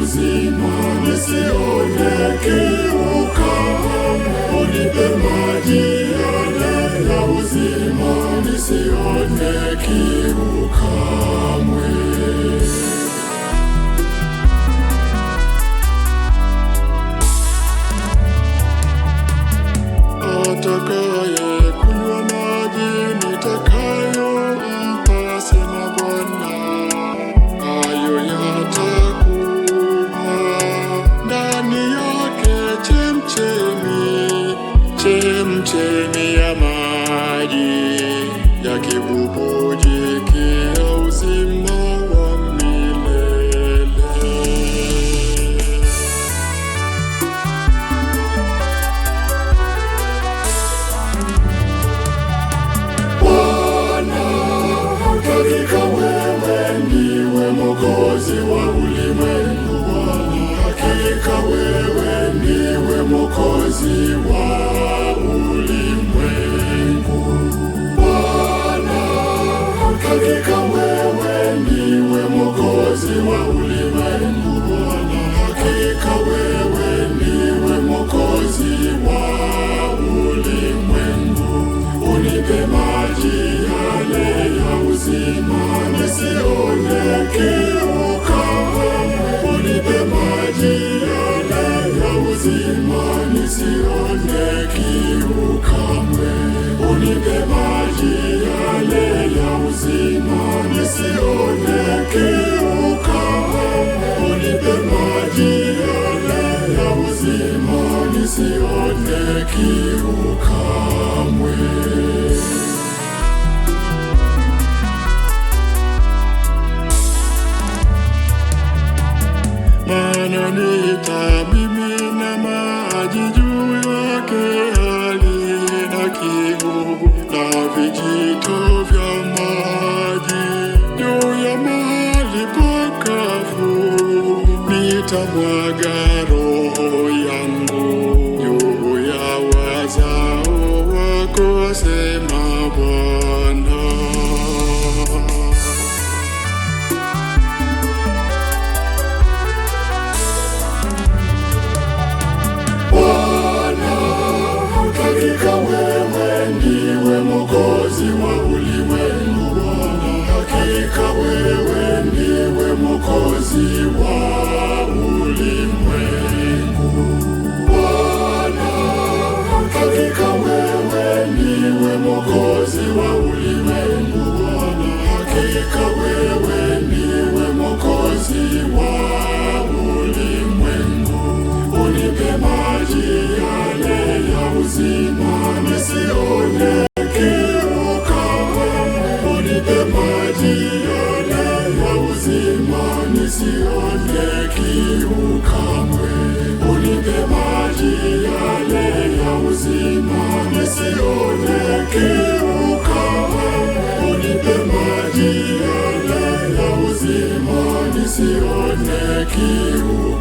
uzima, nisione kiu kamwe. Unipe maji yale ya uzima, nisione kiu kamwe. Atakaye kunywa maji nitakayompa, asema Bwana, hayo yatakuwa ndani yake chemchemi ya maji yakibubujikia uzima wa milele. Hakika wewe ndiwe Mwokozi wa ulimwengu, hakika wewe ndiwe Mwokozi wa ulimwengu. Bwana, hakika wewe ndiwe Mwokozi wa ulimwengu. Bwana, hakika wewe ndiwe Mwokozi wa ulimwengu. Unipe maji yale ya uzima, nisione kiu kamwe. Unipe maji yale ya uzima, nisione kiu kamwe. Unipe maji yale ya uzima, nisione kiu kamwe. Unipe maji yale ya uzima, nisione kiu kamwe. Maana nitamimina maji juu yake halina kiu, na vijito vya maji juu ya mahali pakavu. Nitamwaga Roho yangu juu ya wazao wako, asema Bwana. Hakika wewe ndiwe Mwokozi wa ulimwengu. Hakika wewe ndiwe Mwokozi wa ulimwengu. Bwana, hakika wewe ndiwe Mwokozi wa ulimwengu. Hakika wewe ndiwe Mwokozi wa ulimwengu. Unipe maji yale ya uzima, nisione kiu kamwe. Unipe maji yale ya uzima, nisione kiu kamwe. Unipe maji yale ya uzima, nisione kiu kamwe. Unipe maji yale ya uzima, nisione kiu